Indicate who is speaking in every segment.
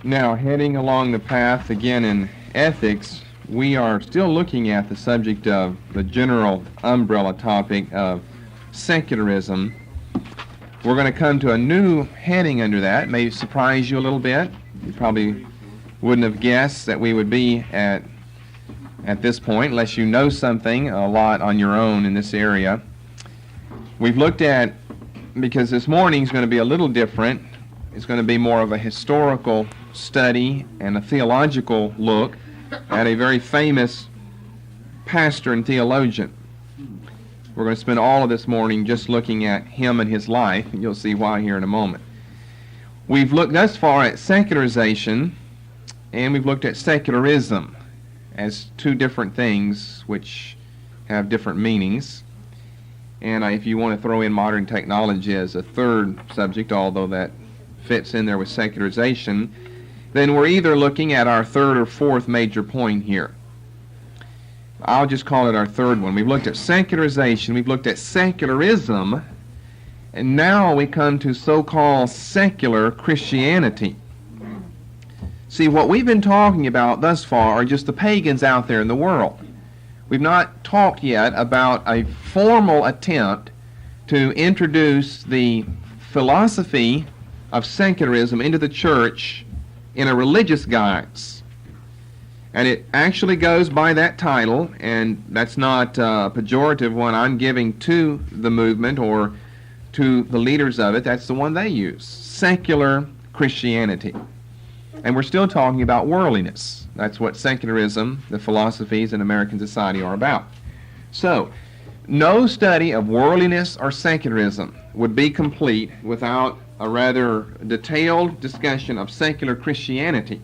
Speaker 1: Now, heading along the path again in ethics, we are still looking at the subject of the general umbrella topic of secularism. We're going to come to a new heading under that. It may surprise you a little bit. You probably wouldn't have guessed that we would be at this point unless you know something a lot on your own in this area. We've looked at, because this morning is going to be a little different, it's going to be more of a historical study and a theological look at a very famous pastor and theologian. We're going to spend all of this morning just looking at him and his life, and you'll see why here in a moment. We've looked thus far at secularization, and we've looked at secularism as two different things which have different meanings. And if you want to throw in modern technology as a third subject, although that fits in there with secularization, then we're either looking at our third or fourth major point here. I'll just call it our third one. We've looked at secularization, we've looked at secularism, and now we come to so-called secular Christianity. See, what we've been talking about thus far are just the pagans out there in the world. We've not talked yet about a formal attempt to introduce the philosophy of secularism into the church in a religious guise. And it actually goes by that title, and that's not a pejorative one I'm giving to the movement or to the leaders of it. That's the one they use, secular Christianity. And we're still talking about worldliness. That's what secularism, the philosophies in American society are about. So, no study of worldliness or secularism would be complete without a rather detailed discussion of secular Christianity,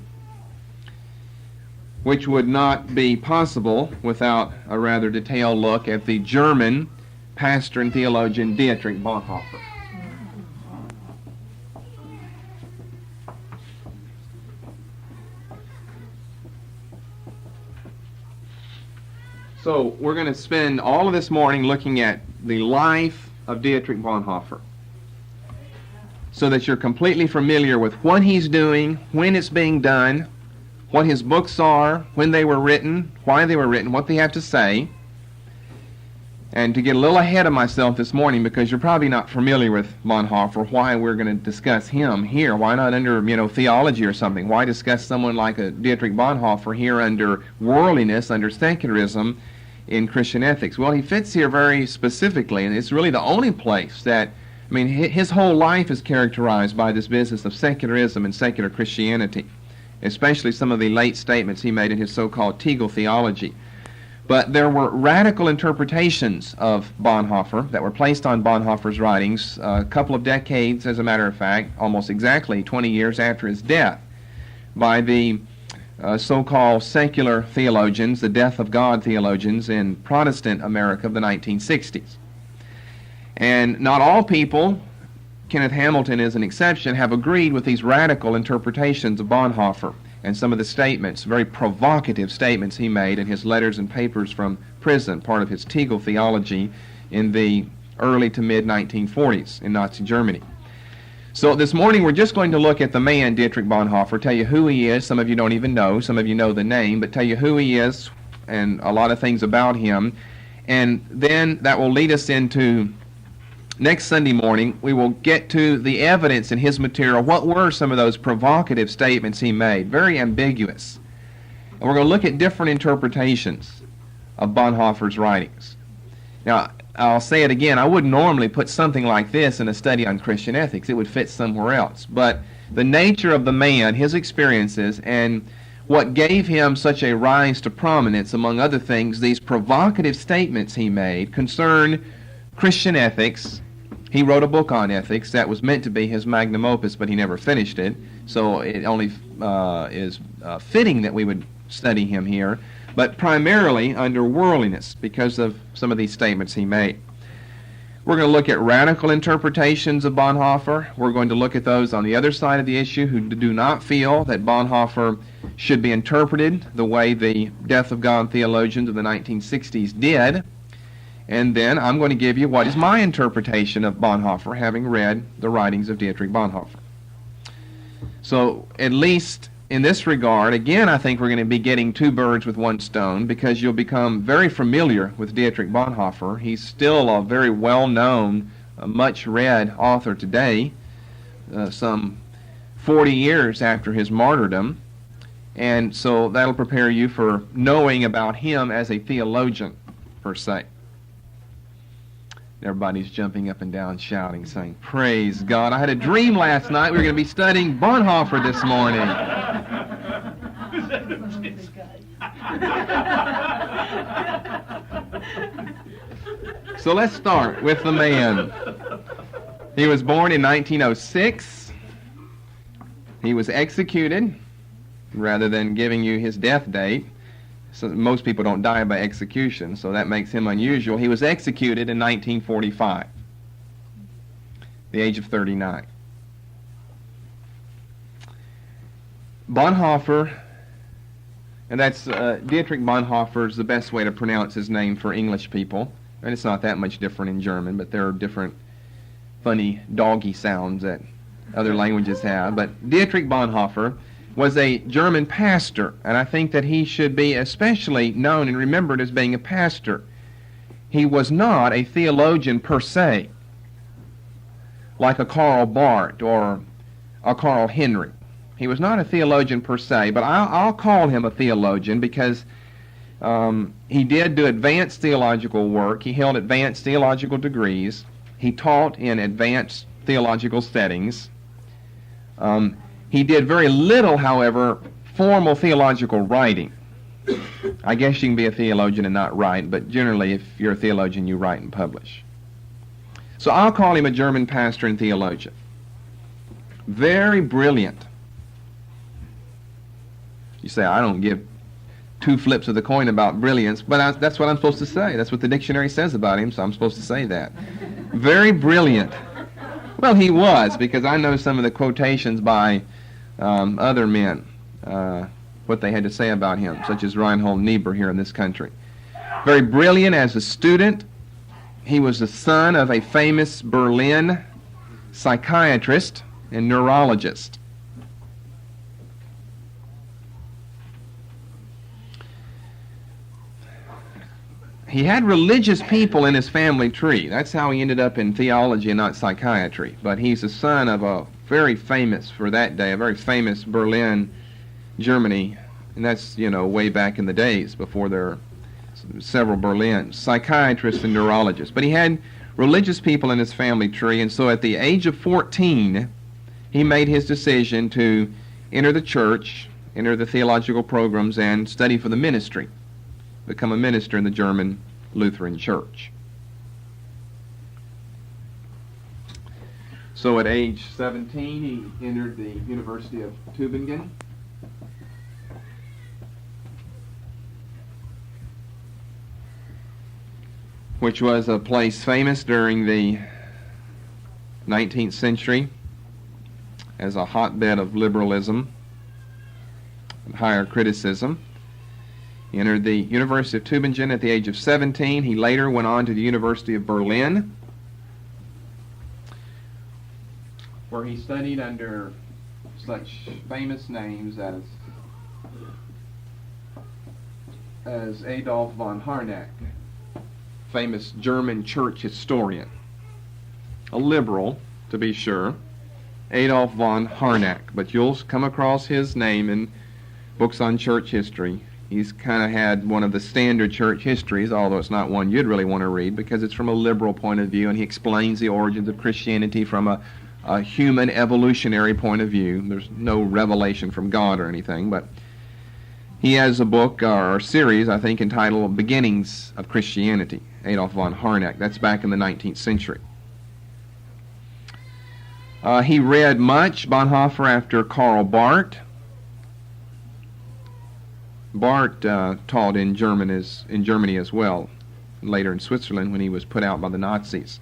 Speaker 1: which would not be possible without a rather detailed look at the German pastor and theologian Dietrich Bonhoeffer. So we're going to spend all of this morning looking at the life of Dietrich Bonhoeffer, so that you're completely familiar with what he's doing, when it's being done, what his books are, when they were written, why they were written, what they have to say. And to get a little ahead of myself this morning, because you're probably not familiar with Bonhoeffer, why we're going to discuss him here. Why not under, theology or something? Why discuss someone like a Dietrich Bonhoeffer here under worldliness, under secularism in Christian ethics? Well, he fits here very specifically, and it's really the only place that, his whole life is characterized by this business of secularism and secular Christianity, especially some of the late statements he made in his so-called Tegel theology. But there were radical interpretations of Bonhoeffer that were placed on Bonhoeffer's writings a couple of decades, as a matter of fact, almost exactly 20 years after his death, by the so-called secular theologians, the death of God theologians in Protestant America of the 1960s. And not all people, Kenneth Hamilton is an exception, have agreed with these radical interpretations of Bonhoeffer and some of the statements, very provocative statements he made in his letters and papers from prison, part of his Tegel theology in the early to mid-1940s in Nazi Germany. So this morning we're just going to look at the man Dietrich Bonhoeffer, tell you who he is. Some of you don't even know, some of you know the name, but tell you who he is and a lot of things about him. And then that will lead us into next Sunday morning. We will get to the evidence in his material. What were some of those provocative statements he made? Very ambiguous. And we're going to look at different interpretations of Bonhoeffer's writings. Now, I'll say it again, I wouldn't normally put something like this in a study on Christian ethics. It would fit somewhere else. But the nature of the man, his experiences, and what gave him such a rise to prominence, among other things, these provocative statements he made concern Christian ethics. He wrote a book on ethics that was meant to be his magnum opus, but he never finished it. So it only is fitting that we would study him here, but primarily under worldliness because of some of these statements he made. We're going to look at radical interpretations of Bonhoeffer. We're going to look at those on the other side of the issue who do not feel that Bonhoeffer should be interpreted the way the death of God theologians of the 1960s did. And then I'm going to give you what is my interpretation of Bonhoeffer, having read the writings of Dietrich Bonhoeffer. So at least in this regard, again, I think we're going to be getting two birds with one stone, because you'll become very familiar with Dietrich Bonhoeffer. He's still a very well-known, much-read author today, some 40 years after his martyrdom. And so that'll prepare you for knowing about him as a theologian, per se. Everybody's jumping up and down, shouting, saying, "Praise God. I had a dream last night. We were going to be studying Bonhoeffer this morning." So let's start with the man. He was born in 1906. He was executed, rather than giving you his death date. So most people don't die by execution, so that makes him unusual. He was executed in 1945, the age of 39. Bonhoeffer, and that's Dietrich Bonhoeffer is the best way to pronounce his name for English people, and it's not that much different in German, but there are different funny doggy sounds that other languages have. But Dietrich Bonhoeffer was a German pastor, and I think that he should be especially known and remembered as being a pastor. He was not a theologian per se, like a Karl Barth or a Carl Henry. He was not a theologian per se, but I'll call him a theologian because he did do advanced theological work. He held advanced theological degrees. He taught in advanced theological settings. He did very little, however, formal theological writing. I guess you can be a theologian and not write, but generally if you're a theologian, you write and publish. So I'll call him a German pastor and theologian. Very brilliant. You say, I don't give two flips of the coin about brilliance, but that's what I'm supposed to say. That's what the dictionary says about him, so I'm supposed to say that. Very brilliant. Well, he was, because I know some of the quotations by other men, what they had to say about him, such as Reinhold Niebuhr here in this country. Very brilliant as a student. He was the son of a famous Berlin psychiatrist and neurologist. He had religious people in his family tree. That's how he ended up in theology and not psychiatry. But he's the son of a very famous, for that day, a very famous Berlin, Germany, and that's, way back in the days before there were several Berlin psychiatrists and neurologists. But he had religious people in his family tree, and so at the age of 14, he made his decision to enter the church, enter the theological programs, and study for the ministry. Become a minister in the German Lutheran Church. So at age 17, he entered the University of Tübingen. Which was a place famous during the 19th century as a hotbed of liberalism and higher criticism. He entered the University of Tübingen at the age of 17. He later went on to the University of Berlin, where he studied under such famous names as Adolf von Harnack, famous German church historian. A liberal, to be sure, Adolf von Harnack, but you'll come across his name in books on church history. He's kind of had one of the standard church histories, although it's not one you'd really want to read because it's from a liberal point of view, and he explains the origins of Christianity from a human evolutionary point of view. There's no revelation from God or anything, but he has a book or a series, I think, entitled Beginnings of Christianity, Adolf von Harnack. That's back in the 19th century. He read much, Bonhoeffer, after Karl Barth. Barth taught in Germany as well, later in Switzerland when he was put out by the Nazis.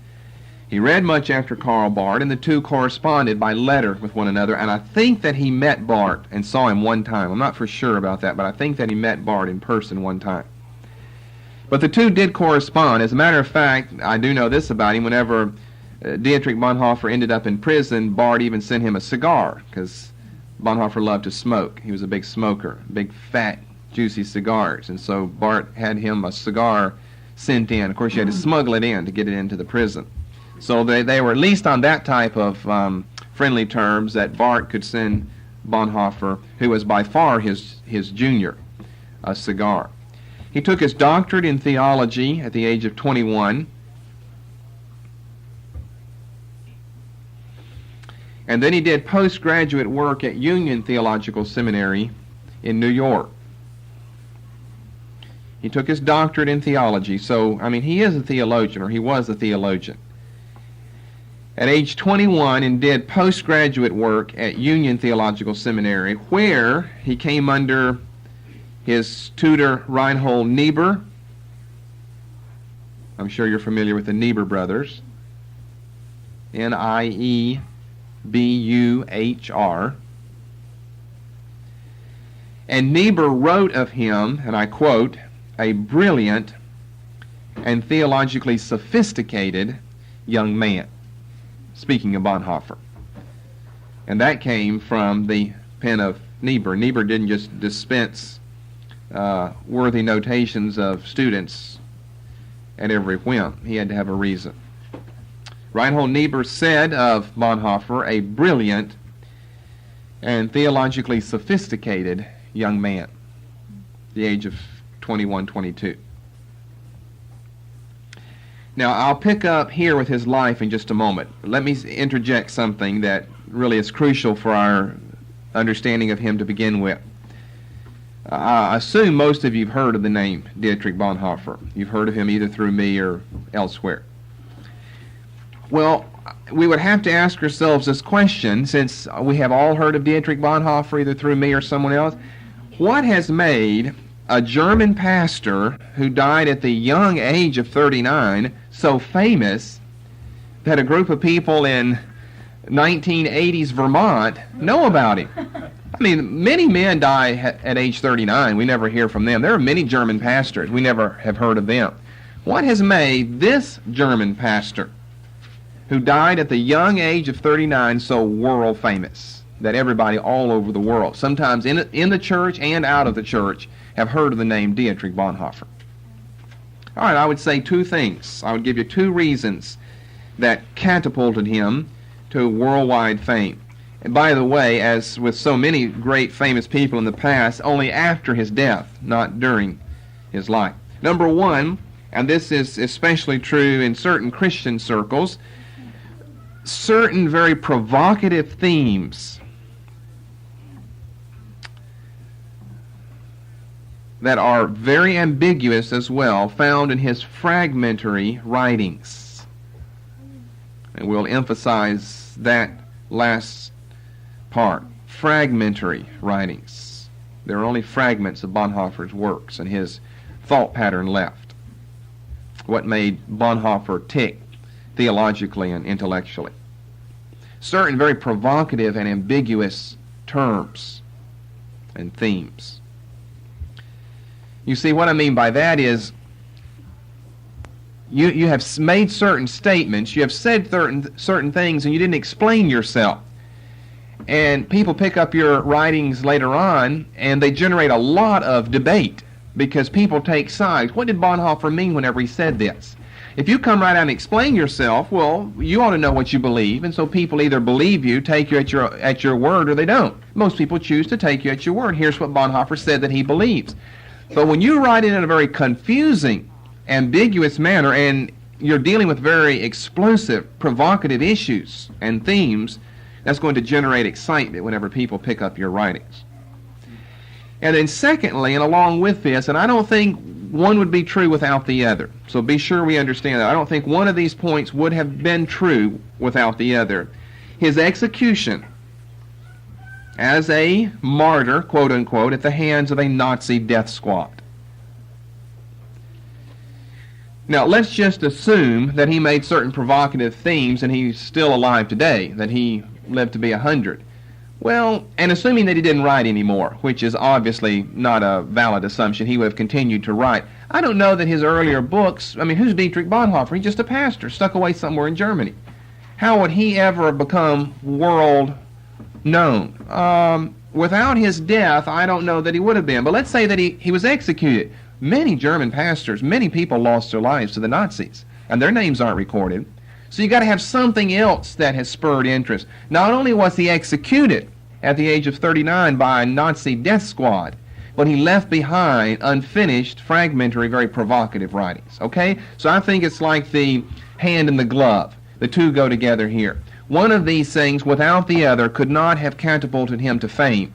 Speaker 1: He read much after Karl Barth, and the two corresponded by letter with one another, and I think that he met Barth and saw him one time. I'm not for sure about that, but I think that he met Barth in person one time. But the two did correspond. As a matter of fact, I do know this about him. Whenever Dietrich Bonhoeffer ended up in prison, Barth even sent him a cigar, because Bonhoeffer loved to smoke. He was a big smoker, big fat, juicy cigars. And so Bart had him a cigar sent in. Of course, you had to smuggle it in to get it into the prison. So they were at least on that type of friendly terms that Bart could send Bonhoeffer, who was by far his junior, a cigar. He took his doctorate in theology at the age of 21. And then he did postgraduate work at Union Theological Seminary in New York. He took his doctorate in theology, so, he is a theologian, or he was a theologian. At age 21, and did postgraduate work at Union Theological Seminary, where he came under his tutor, Reinhold Niebuhr. I'm sure you're familiar with the Niebuhr brothers. Niebuhr. And Niebuhr wrote of him, and I quote, "a brilliant and theologically sophisticated young man," speaking of Bonhoeffer. And that came from the pen of Niebuhr. Niebuhr didn't just dispense worthy notations of students at every whim. He had to have a reason. Reinhold Niebuhr said of Bonhoeffer, "a brilliant and theologically sophisticated young man," the age of 21, 22. Now, I'll pick up here with his life in just a moment. Let me interject something that really is crucial for our understanding of him to begin with. I assume most of you have heard of the name Dietrich Bonhoeffer. You've heard of him either through me or elsewhere. Well, we would have to ask ourselves this question, since we have all heard of Dietrich Bonhoeffer either through me or someone else. What has made a German pastor who died at the young age of 39 so famous that a group of people in 1980s Vermont know about him? Many men die at age 39. We never hear from them. There are many German pastors. We never have heard of them. What has made this German pastor, who died at the young age of 39, so world famous that everybody all over the world, sometimes in the church and out of the church, have heard of the name Dietrich Bonhoeffer? All right, I would say two things. I would give you two reasons that catapulted him to worldwide fame. And by the way, as with so many great famous people in the past, only after his death, not during his life. Number one, and this is especially true in certain Christian circles, certain very provocative themes that are very ambiguous as well, found in his fragmentary writings. And we'll emphasize that last part, fragmentary writings. There are only fragments of Bonhoeffer's works and his thought pattern left. What made Bonhoeffer tick theologically and intellectually. Certain very provocative and ambiguous terms and themes. You see, what I mean by that is you have made certain statements, you have said certain things, and you didn't explain yourself. And people pick up your writings later on, and they generate a lot of debate because people take sides. What did Bonhoeffer mean whenever he said this? If you come right out and explain yourself, well, you ought to know what you believe, and so people either believe you, take you at your word, or they don't. Most people choose to take you at your word. Here's what Bonhoeffer said that he believes. But when you write it in a very confusing, ambiguous manner, and you're dealing with very explosive, provocative issues and themes, that's going to generate excitement whenever people pick up your writings. And then secondly, and along with this, and I don't think one would be true without the other, so be sure we understand that. I don't think one of these points would have been true without the other. His execution as a martyr, quote unquote, at the hands of a Nazi death squad. Now, let's just assume that he made certain provocative themes and he's still alive today, that he lived to be 100. Well, and assuming that he didn't write anymore, which is obviously not a valid assumption, he would have continued to write. I don't know that his earlier books, who's Dietrich Bonhoeffer? He's just a pastor stuck away somewhere in Germany. How would he ever become world known. Without his death, I don't know that he would have been. But let's say that he was executed. Many German pastors, many people lost their lives to the Nazis, and their names aren't recorded. So you got to have something else that has spurred interest. Not only was he executed at the age of 39 by a Nazi death squad, but he left behind unfinished, fragmentary, very provocative writings. Okay? So I think it's like the hand in the glove. The two go together here. One of these things, without the other, could not have catapulted him to fame,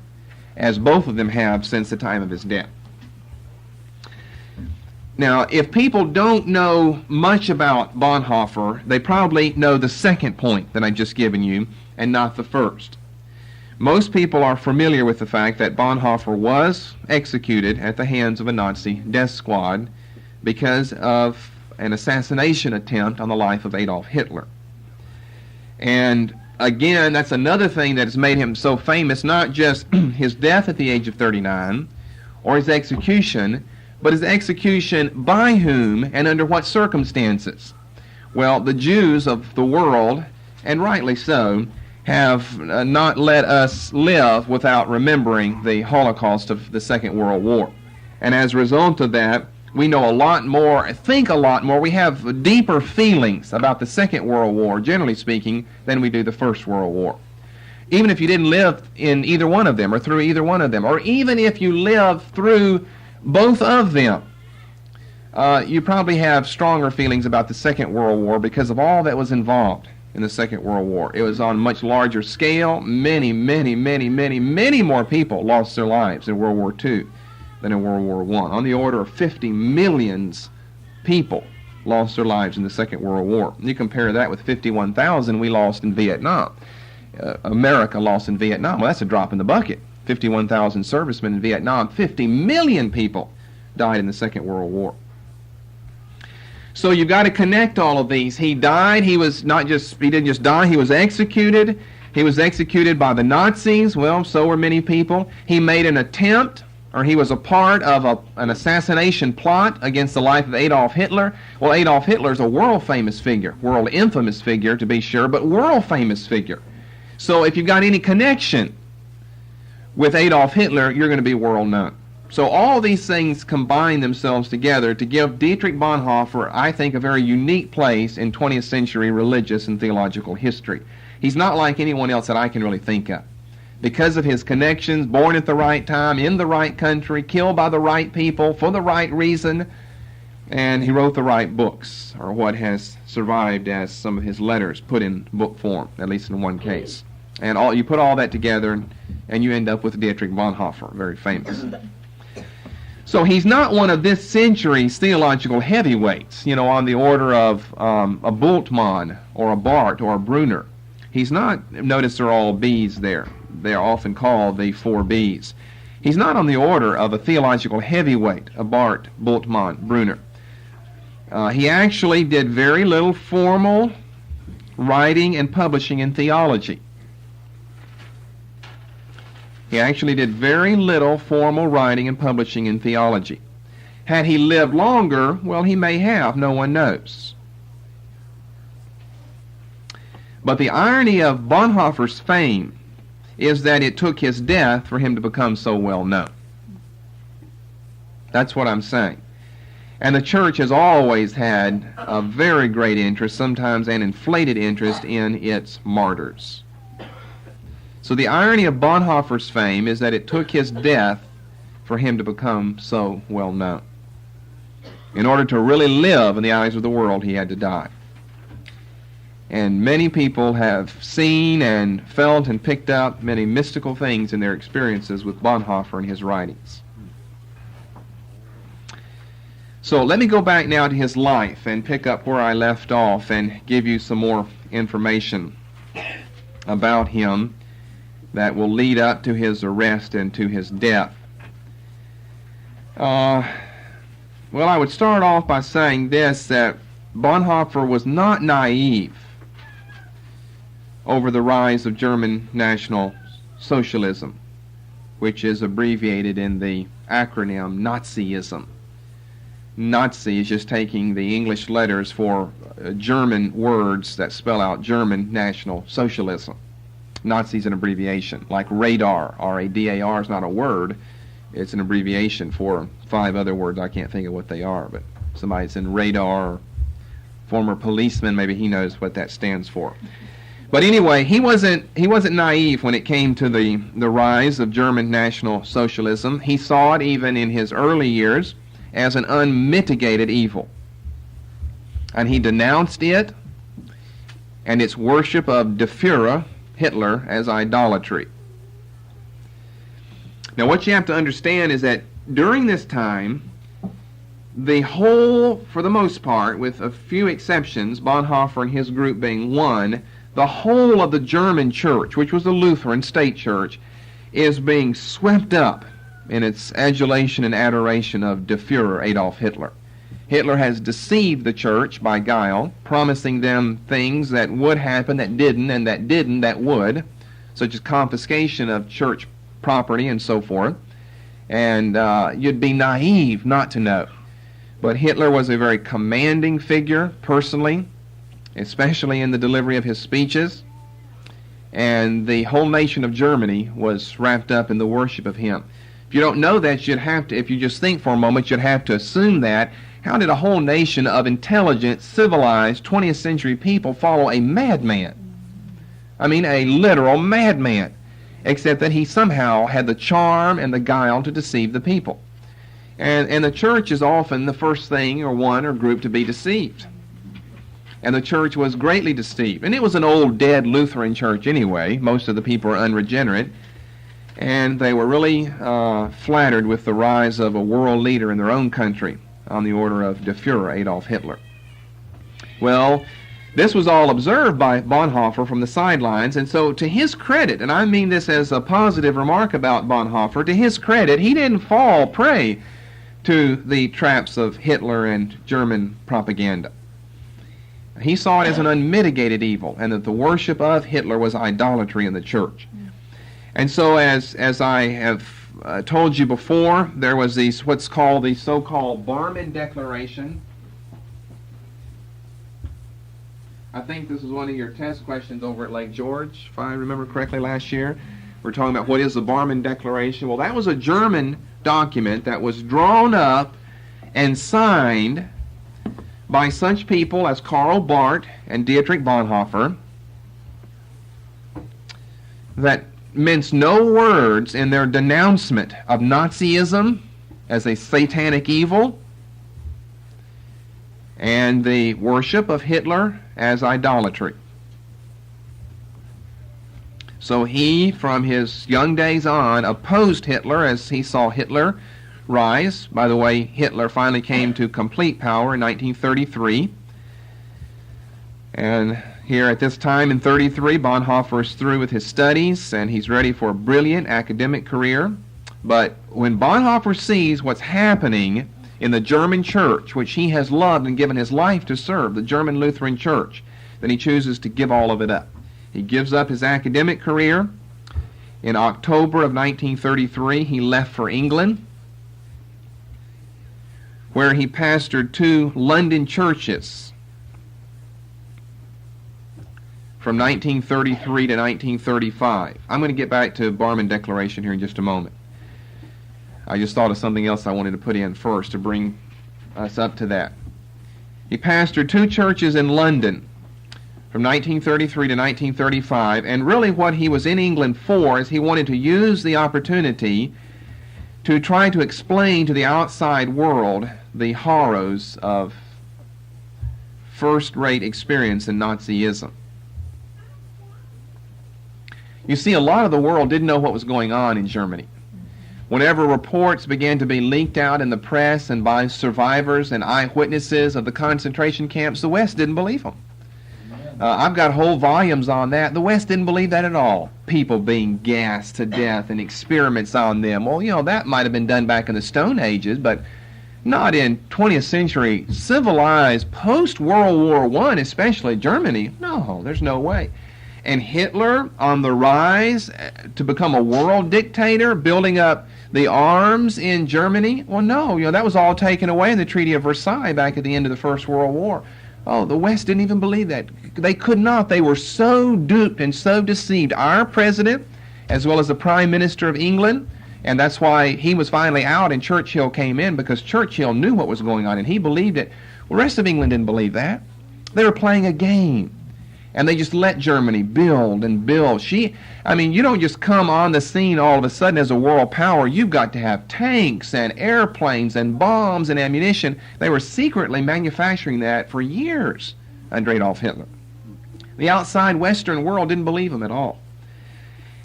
Speaker 1: as both of them have since the time of his death. Now, if people don't know much about Bonhoeffer, they probably know the second point that I've just given you, and not the first. Most people are familiar with the fact that Bonhoeffer was executed at the hands of a Nazi death squad because of an assassination attempt on the life of Adolf Hitler. And again, that's another thing that has made him so famous, not just his death at the age of 39 or his execution, but his execution by whom and under what circumstances? Well, the Jews of the world, and rightly so, have not let us live without remembering the Holocaust of the Second World War. And as a result of that, we know a lot more, think a lot more, we have deeper feelings about the Second World War, generally speaking, than we do the First World War. Even if you didn't live in either one of them, or through either one of them, or even if you lived through both of them, you probably have stronger feelings about the Second World War because of all that was involved in the Second World War. It was on a much larger scale. Many more people lost their lives in World War II than in World War I. On the order of 50 million people lost their lives in the Second World War. You compare that with 51,000 we lost in Vietnam. America lost in Vietnam. Well, that's a drop in the bucket. 51,000 servicemen in Vietnam. 50 million people died in the Second World War. So you've got to connect all of these. He died. He didn't just die. He was executed. He was executed by the Nazis. Well, so were many people. He made an attempt, or he was a part of an assassination plot against the life of Adolf Hitler. Well, Adolf Hitler's a world-famous figure, world-infamous figure to be sure, but world-famous figure. So if you've got any connection with Adolf Hitler, you're going to be world-known. So all these things combine themselves together to give Dietrich Bonhoeffer, I think, a very unique place in 20th century religious and theological history. He's not like anyone else that I can really think of. Because of his connections, born at the right time, in the right country, killed by the right people, for the right reason, and he wrote the right books, or what has survived as some of his letters put in book form, at least in one case. And you put all that together, and you end up with Dietrich Bonhoeffer, very famous. So he's not one of this century's theological heavyweights, on the order of a Bultmann or a Barth or a Brunner. He's not, notice they're all B's there. They are often called the 4 B's. He's not on the order of a theological heavyweight, a Barth, Bultmann, Brunner. He actually did very little formal writing and publishing in theology. He actually did very little formal writing and publishing in theology. Had he lived longer, well, he may have, no one knows. But the irony of Bonhoeffer's fame is that it took his death for him to become so well known. That's what I'm saying. And the church has always had a very great interest, sometimes an inflated interest, in its martyrs. So the irony of Bonhoeffer's fame is that it took his death for him to become so well known. In order to really live in the eyes of the world, he had to die. And many people have seen and felt and picked up many mystical things in their experiences with Bonhoeffer and his writings. So let me go back now to his life and pick up where I left off and give you some more information about him that will lead up to his arrest and to his death. Well, I would start off by saying this, that Bonhoeffer was not naive over the rise of German National Socialism, which is abbreviated in the acronym Nazism. Nazi is just taking the English letters for German words that spell out German National Socialism. Nazi's an abbreviation, like radar. R-A-D-A-R is not a word. It's an abbreviation for 5 other words. I can't think of what they are, but somebody that's in radar, or former policeman, maybe he knows what that stands for. But anyway, he wasn't naive when it came to the rise of German National Socialism. He saw it even in his early years as an unmitigated evil. And he denounced it and its worship of the Führer, Hitler, as idolatry. Now what you have to understand is that during this time, the whole, for the most part, with a few exceptions, Bonhoeffer and his group being one, the whole of the German church, which was the Lutheran state church, is being swept up in its adulation and adoration of the Führer, Adolf Hitler. Hitler has deceived the church by guile, promising them things that would happen that didn't, and that didn't that would, such as confiscation of church property and so forth. And you'd be naive not to know. But Hitler was a very commanding figure personally, especially in the delivery of his speeches, and the whole nation of Germany was wrapped up in the worship of him. If you don't know that, you'd have to, if you just think for a moment, you'd have to assume that. How did a whole nation of intelligent, civilized, 20th century people follow a madman? I mean, a literal madman, except that he somehow had the charm and the guile to deceive the people. And the church is often the first thing or one or group to be deceived. And the church was greatly deceived. And it was an old, dead Lutheran church anyway. Most of the people were unregenerate. And they were really flattered with the rise of a world leader in their own country on the order of der Führer, Adolf Hitler. Well, this was all observed by Bonhoeffer from the sidelines. And so to his credit, and I mean this as a positive remark about Bonhoeffer, to his credit, he didn't fall prey to the traps of Hitler and German propaganda. He saw it as an unmitigated evil, and that the worship of Hitler was idolatry in the church. And so as I have told you before, there was what's called the so-called Barmen Declaration. I think this is one of your test questions over at Lake George, if I remember correctly, last year. We're talking about what is the Barmen Declaration. Well, that was a German document that was drawn up and signed by such people as Karl Barth and Dietrich Bonhoeffer, that mince no words in their denouncement of Nazism as a satanic evil and the worship of Hitler as idolatry. So he, from his young days on, opposed Hitler as he saw Hitler rise. By the way, Hitler finally came to complete power in 1933. And here at this time in 33, Bonhoeffer is through with his studies and he's ready for a brilliant academic career. But when Bonhoeffer sees what's happening in the German church, which he has loved and given his life to serve, the German Lutheran Church, then he chooses to give all of it up. He gives up his academic career. In October of 1933, he left for England, where he pastored 2 London churches from 1933 to 1935. I'm going to get back to Barmen Declaration here in just a moment. I just thought of something else I wanted to put in first to bring us up to that. He pastored 2 churches in London from 1933 to 1935, and really what he was in England for is he wanted to use the opportunity to try to explain to the outside world the horrors of first-rate experience in Nazism. You see, a lot of the world didn't know what was going on in Germany. Whenever reports began to be leaked out in the press and by survivors and eyewitnesses of the concentration camps, the West didn't believe them. I've got whole volumes on that. The West didn't believe that at all. People being gassed to death and experiments on them. Well, you know, that might have been done back in the Stone Ages, but not in 20th century civilized post-World War I, especially Germany. No, there's no way. And Hitler on the rise to become a world dictator, building up the arms in Germany? Well, no, you know, that was all taken away in the Treaty of Versailles back at the end of the First World War. Oh, the West didn't even believe that. they could not. They were so duped and so deceived. Our president, as well as the Prime Minister of England, and that's why he was finally out and Churchill came in, because Churchill knew what was going on and he believed it. Well, the rest of England didn't believe that. They were playing a game. And they just let Germany build and build. You don't just come on the scene all of a sudden as a world power. You've got to have tanks and airplanes and bombs and ammunition. They were secretly manufacturing that for years under Adolf Hitler. The outside Western world didn't believe him at all.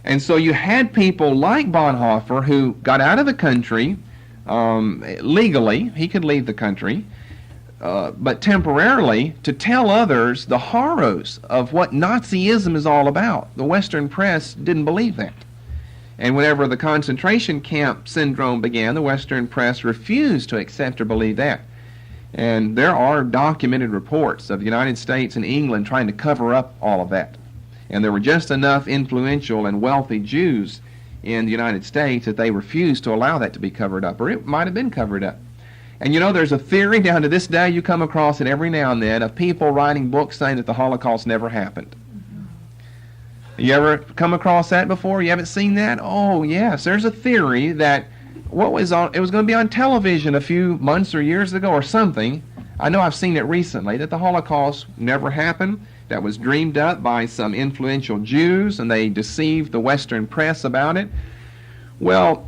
Speaker 1: And so you had people like Bonhoeffer who got out of the country legally. He could leave the country. But temporarily, to tell others the horrors of what Nazism is all about. The Western press didn't believe that. And whenever the concentration camp syndrome began, the Western press refused to accept or believe that. And there are documented reports of the United States and England trying to cover up all of that. And there were just enough influential and wealthy Jews in the United States that they refused to allow that to be covered up, or it might have been covered up. And there's a theory down to this day, you come across it every now and then, of people writing books saying that the Holocaust never happened. You ever come across that before? You haven't seen that? Oh, yes. There's a theory that it was going to be on television a few months or years ago or something. I know I've seen it recently, that the Holocaust never happened. That was dreamed up by some influential Jews, and they deceived the Western press about it. Well,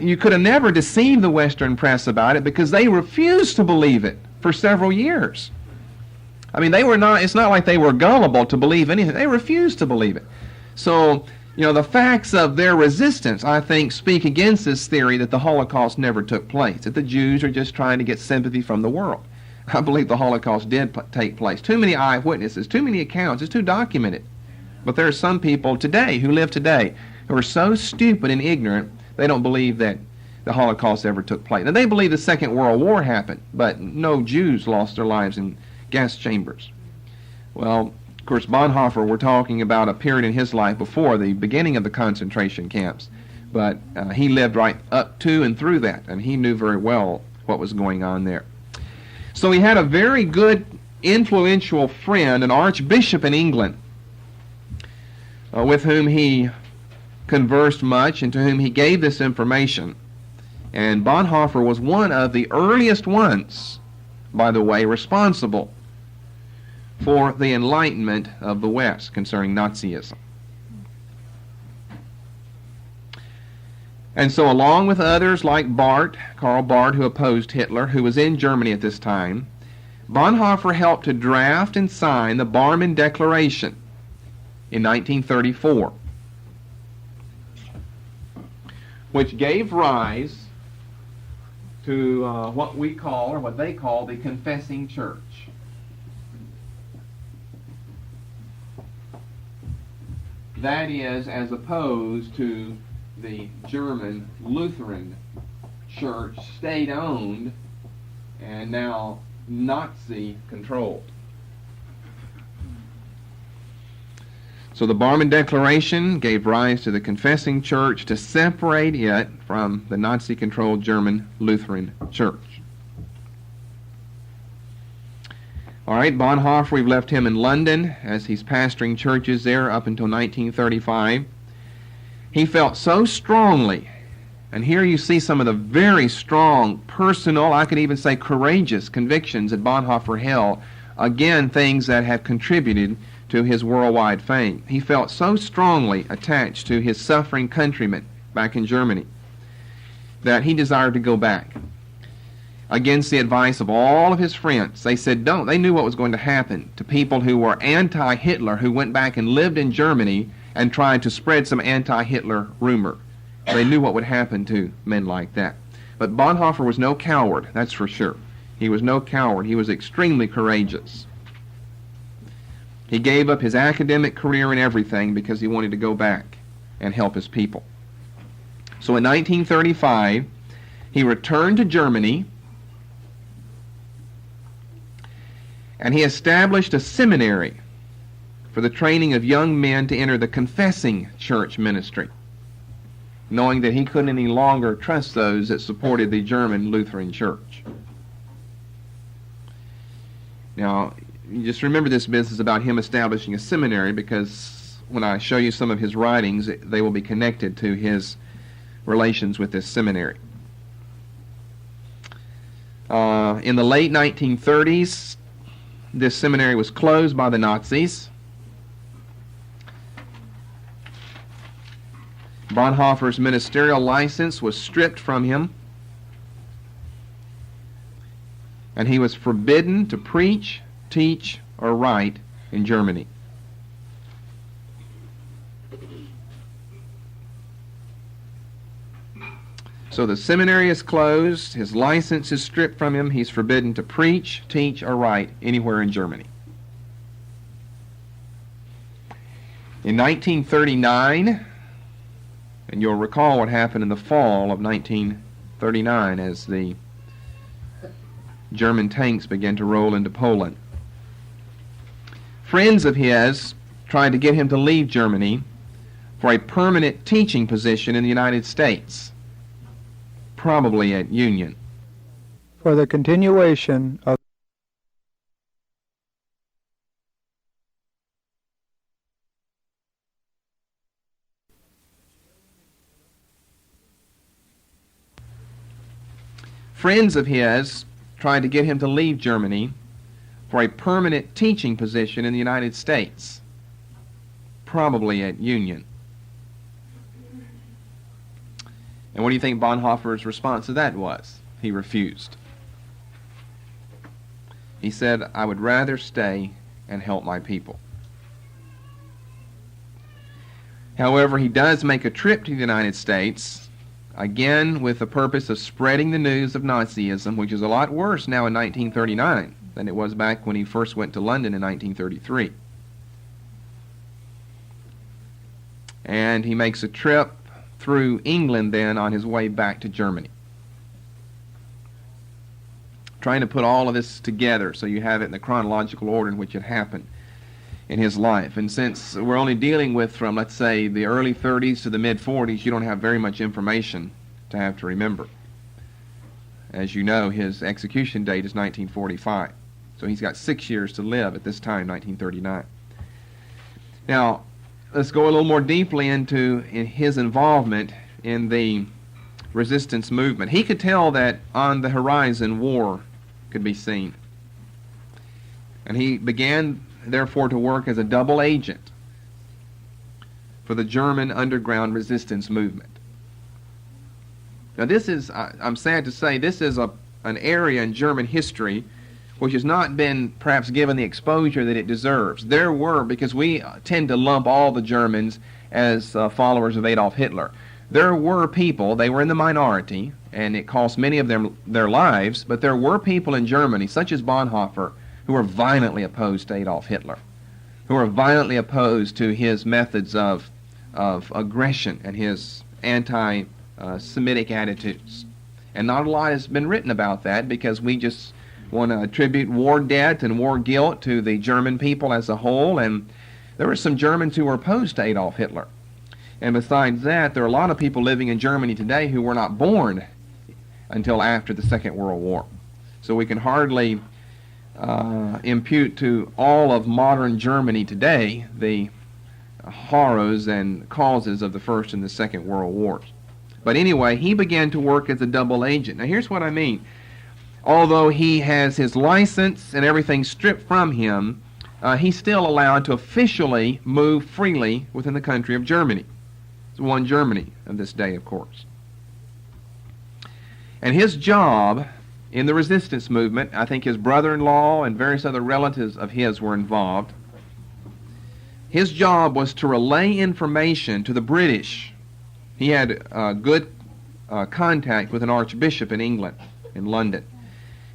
Speaker 1: you could have never deceived the Western press about it because they refused to believe it for several years. It's not like they were gullible to believe anything. They refused to believe it. So, the facts of their resistance, I think, speak against this theory that the Holocaust never took place, that the Jews are just trying to get sympathy from the world. I believe the Holocaust did take place. Too many eyewitnesses, too many accounts, it's too documented. But there are some people today who live today who are so stupid and ignorant, they don't believe that the Holocaust ever took place. And they believe the Second World War happened, but no Jews lost their lives in gas chambers. Well, of course, Bonhoeffer, we're talking about a period in his life before the beginning of the concentration camps, but he lived right up to and through that, and he knew very well what was going on there. So he had a very good, influential friend, an archbishop in England, with whom he conversed much and to whom he gave this information. And Bonhoeffer was one of the earliest ones, by the way, responsible for the enlightenment of the West concerning Nazism. And so along with others like Karl Barth, who opposed Hitler, who was in Germany at this time, Bonhoeffer helped to draft and sign the Barmen Declaration in 1934. Which gave rise to what they call the confessing church. That is, as opposed to the German Lutheran church, state-owned and now Nazi-controlled. So the Barmen Declaration gave rise to the confessing church to separate it from the Nazi-controlled German Lutheran church. All right, Bonhoeffer, we've left him in London as he's pastoring churches there up until 1935. He felt so strongly, and here you see some of the very strong, personal, I could even say courageous convictions that Bonhoeffer held, again, things that have contributed to his worldwide fame. He felt so strongly attached to his suffering countrymen back in Germany that he desired to go back. Against the advice of all of his friends, they said don't. They knew what was going to happen to people who were anti-Hitler, who went back and lived in Germany and tried to spread some anti-Hitler rumor. They knew what would happen to men like that. But Bonhoeffer was no coward, that's for sure. He was no coward. He was extremely courageous. He gave up his academic career and everything because he wanted to go back and help his people. So in 1935, he returned to Germany and he established a seminary for the training of young men to enter the confessing church ministry, knowing that he couldn't any longer trust those that supported the German Lutheran Church. Now, you just remember this business about him establishing a seminary, because when I show you some of his writings, they will be connected to his relations with this seminary. In the late 1930s, this seminary was closed by the Nazis. Bonhoeffer's ministerial license was stripped from him, and he was forbidden to preach, teach, or write in Germany. So the seminary is closed, his license is stripped from him, he's forbidden to preach, teach, or write anywhere in Germany. In 1939, and you'll recall what happened in the fall of 1939 as the German tanks began to roll into Poland. Friends of his tried to get him to leave Germany for a permanent teaching position in the United States, probably at Union.
Speaker 2: For the continuation of
Speaker 1: Friends of his tried to get him to leave Germany for a permanent teaching position in the United States, probably at Union. And what do you think Bonhoeffer's response to that was? He refused. He said, "I would rather stay and help my people." However, he does make a trip to the United States, again with the purpose of spreading the news of Nazism, which is a lot worse now in 1939 than it was back when he first went to London in 1933. And he makes a trip through England then on his way back to Germany. Trying to put all of this together so you have it in the chronological order in which it happened in his life. And since we're only dealing with from, let's say, the early 30s to the mid-40s, you don't have very much information to have to remember. As you know, his execution date is 1945. So he's got 6 years to live at this time, 1939. Now, let's go a little more deeply into his involvement in the resistance movement. He could tell that on the horizon war could be seen. And he began, therefore, to work as a double agent for the German underground resistance movement. Now this is, I'm sad to say, this is an area in German history which has not been perhaps given the exposure that it deserves. There were, because we tend to lump all the Germans as followers of Adolf Hitler. There were people, they were in the minority, and it cost many of them their lives, but there were people in Germany, such as Bonhoeffer, who were violently opposed to Adolf Hitler, who were violently opposed to his methods of aggression and his anti-Semitic attitudes. And not a lot has been written about that because we just want to attribute war debt and war guilt to the German people as a whole, and there were some Germans who were opposed to Adolf Hitler. And besides that, there are a lot of people living in Germany today who were not born until after the Second World War. So we can hardly impute to all of modern Germany today the horrors and causes of the First and the Second World Wars. But anyway, he began to work as a double agent. Now here's what I mean. Although he has his license and everything stripped from him, he's still allowed to officially move freely within the country of Germany. It's one Germany of this day, of course. And his job in the resistance movement, I think his brother-in-law and various other relatives of his were involved. His job was to relay information to the British. He had good contact with an archbishop in England, in London.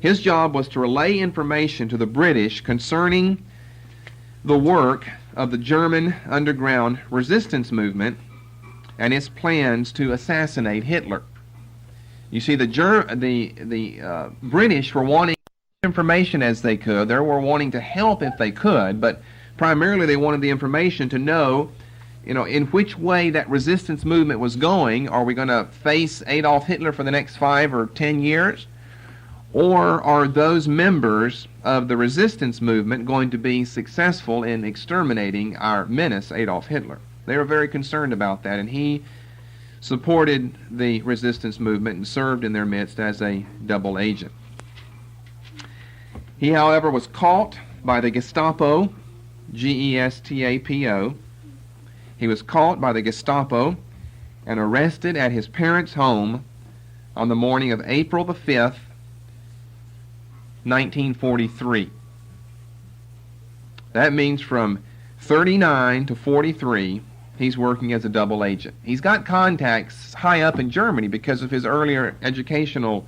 Speaker 1: His job was to relay information to the British concerning the work of the German underground resistance movement and its plans to assassinate Hitler. You see, the British were wanting information as they could. They were wanting to help if they could, but primarily they wanted the information to know, in which way that resistance movement was going. Are we going to face Adolf Hitler for the next 5 or 10 years? Or are those members of the resistance movement going to be successful in exterminating our menace, Adolf Hitler? They were very concerned about that, and he supported the resistance movement and served in their midst as a double agent. He, however, was caught by the Gestapo, Gestapo. He was caught by the Gestapo and arrested at his parents' home on the morning of April the 5th, 1943. That means from 39 to 43, he's working as a double agent. He's got contacts high up in Germany because of his earlier educational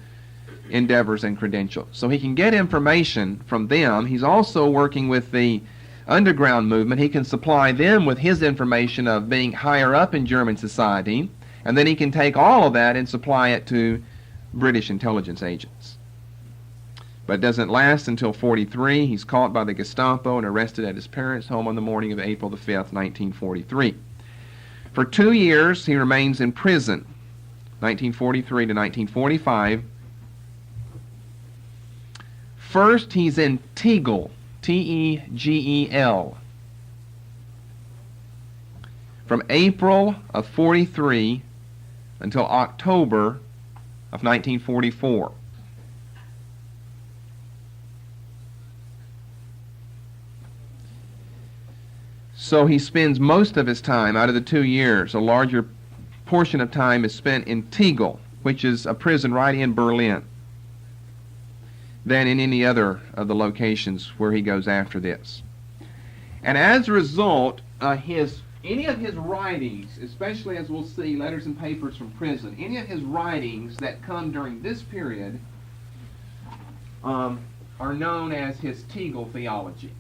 Speaker 1: endeavors and credentials. So he can get information from them. He's also working with the underground movement. He can supply them with his information of being higher up in German society, and then he can take all of that and supply it to British intelligence agents. But it doesn't last until 43. He's caught by the Gestapo and arrested at his parents' home on the morning of April the 5th, 1943. For 2 years, he remains in prison, 1943 to 1945. First, he's in Tegel, Tegel, from April of 43 until October of 1944. So he spends most of his time, out of the 2 years, a larger portion of time is spent in Tegel, which is a prison right in Berlin, than in any other of the locations where he goes after this. And as a result, any of his writings, especially as we'll see, letters and papers from prison, any of his writings that come during this period are known as his Tegel theology.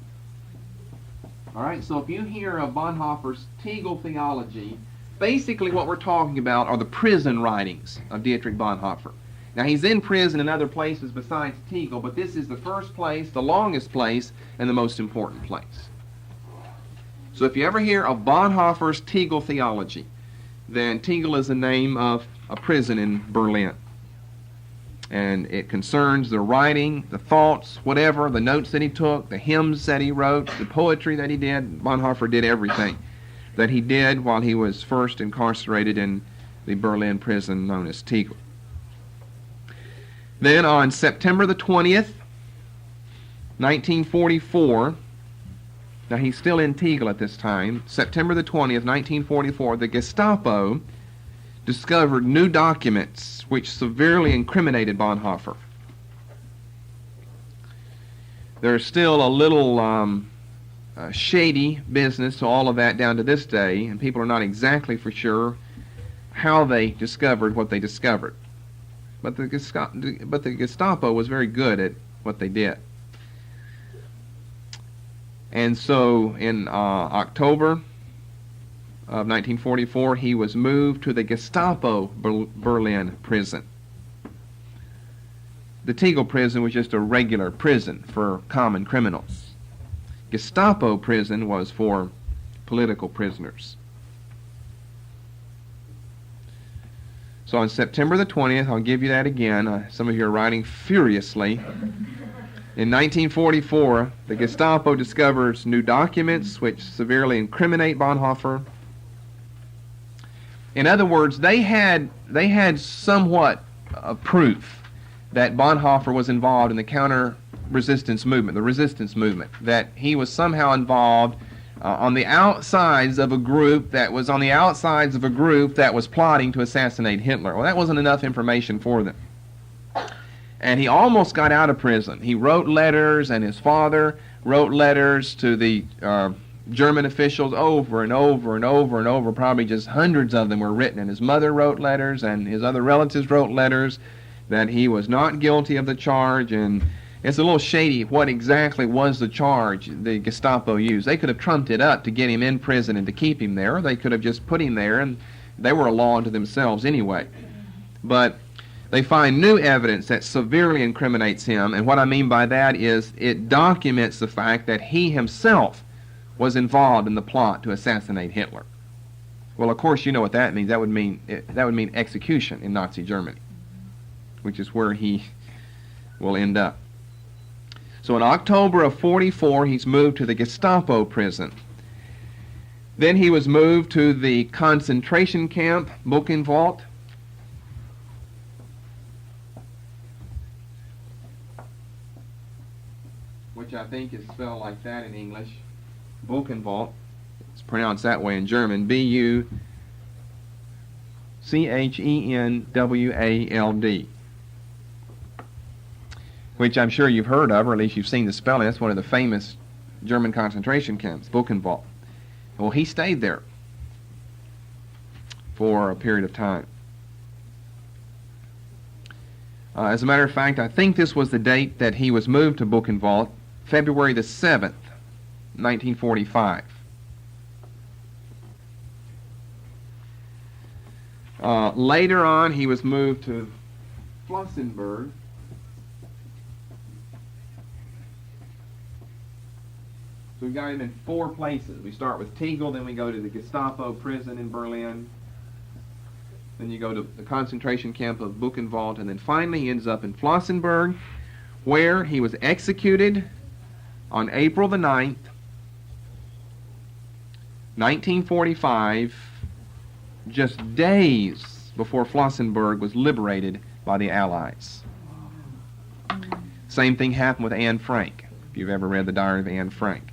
Speaker 1: All right, so if you hear of Bonhoeffer's Tegel theology, basically what we're talking about are the prison writings of Dietrich Bonhoeffer. Now, he's in prison in other places besides Tegel, but this is the first place, the longest place, and the most important place. So if you ever hear of Bonhoeffer's Tegel theology, then Tegel is the name of a prison in Berlin. And it concerns the writing, the thoughts, whatever, the notes that he took, the hymns that he wrote, the poetry that he did. Bonhoeffer did everything that he did while he was first incarcerated in the Berlin prison known as Tegel. Then on September the 20th, 1944, now he's still in Tegel at this time, September the 20th, 1944, the Gestapo discovered new documents which severely incriminated Bonhoeffer. There's still a little shady business to all of that down to this day, and people are not exactly for sure how they discovered what they discovered. But the Gestapo was very good at what they did. And so in October of 1944, he was moved to the Gestapo Berlin prison. The Tegel prison was just a regular prison for common criminals. Gestapo prison was for political prisoners. So on September the 20th, I'll give you that again. Some of you are writing furiously. In 1944, the Gestapo discovers new documents which severely incriminate Bonhoeffer. In other words, they had somewhat proof that Bonhoeffer was involved in the counter-resistance movement, the resistance movement, that he was somehow involved on the outsides of a group that was plotting to assassinate Hitler. Well, that wasn't enough information for them. And he almost got out of prison. He wrote letters, and his father wrote letters to the German officials over and over and over and over. Probably just hundreds of them were written. And his mother wrote letters, and his other relatives wrote letters that he was not guilty of the charge. And it's a little shady what exactly was the charge the Gestapo used. They could have trumped it up to get him in prison and to keep him there, or they could have just put him there, and they were a law unto themselves anyway. But they find new evidence that severely incriminates him, and what I mean by that is it documents the fact that he himself was involved in the plot to assassinate Hitler. Well, of course, you know what that means. That would mean execution in Nazi Germany, which is where he will end up. So in October of 44, he's moved to the Gestapo prison. Then he was moved to the concentration camp, Buchenwald. Which I think is spelled like that in English. Buchenwald. It's pronounced that way in German. B-U-C-H-E-N-W-A-L-D. Which I'm sure you've heard of, or at least you've seen the spelling. That's one of the famous German concentration camps, Buchenwald. Well, he stayed there for a period of time. As a matter of fact, I think this was the date that he was moved to Buchenwald, February the 7th, 1945. Later on, he was moved to Flossenburg. So we've got him in 4 places. We start with Tegel, then we go to the Gestapo prison in Berlin. Then you go to the concentration camp of Buchenwald, and then finally he ends up in Flossenburg, where he was executed on April the 9th, 1945, just days before Flossenburg was liberated by the Allies. Same thing happened with Anne Frank, if you've ever read the diary of Anne Frank.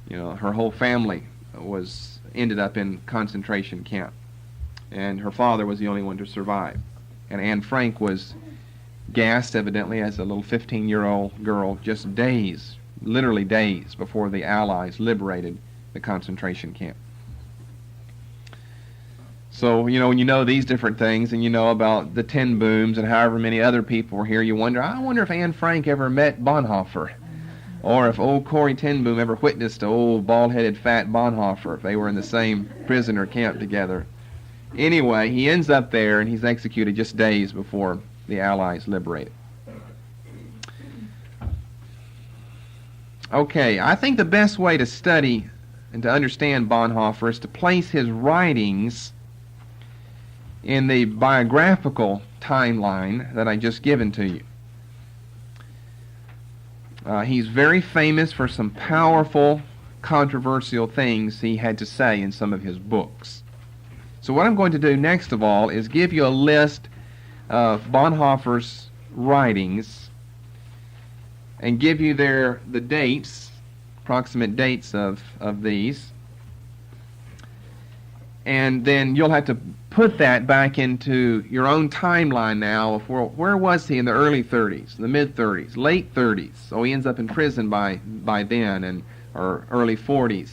Speaker 1: You know, her whole family ended up in concentration camp, and her father was the only one to survive. And Anne Frank was gassed, evidently, as a little 15-year-old girl, just days, literally days, before the Allies liberated the concentration camp. So, you know, when you know these different things, and you know about the Ten Booms and however many other people were here, I wonder if Anne Frank ever met Bonhoeffer. Or if old Corrie ten Boom ever witnessed old bald-headed fat Bonhoeffer, if they were in the same prisoner camp together. Anyway, he ends up there, and he's executed just days before the Allies liberated. Okay, I think the best way to study and to understand Bonhoeffer is to place his writings in the biographical timeline that I just given to you. He's very famous for some powerful, controversial things he had to say in some of his books. So what I'm going to do next of all is give you a list of Bonhoeffer's writings and give you the dates, approximate dates of these. And then you'll have to put that back into your own timeline now of where was he in the early 30s, the mid-30s, late 30s. So he ends up in prison by then, or early 40s.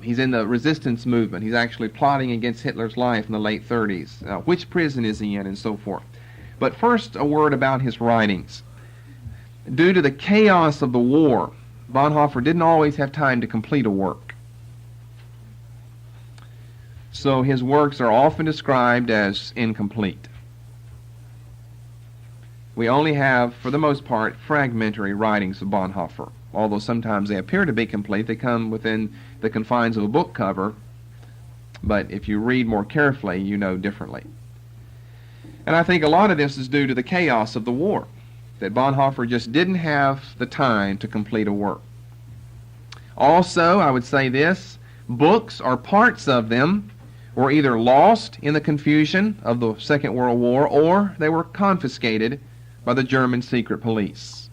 Speaker 1: He's in the resistance movement. He's actually plotting against Hitler's life in the late 30s. Which prison is he in, and so forth. But first, a word about his writings. Due to the chaos of the war, Bonhoeffer didn't always have time to complete a work. So his works are often described as incomplete. We only have, for the most part, fragmentary writings of Bonhoeffer. Although sometimes they appear to be complete, they come within the confines of a book cover, but if you read more carefully, you know differently. And I think a lot of this is due to the chaos of the war, that Bonhoeffer just didn't have the time to complete a work. Also, I would say this, books or parts of them were either lost in the confusion of the Second World War, or they were confiscated by the German secret police.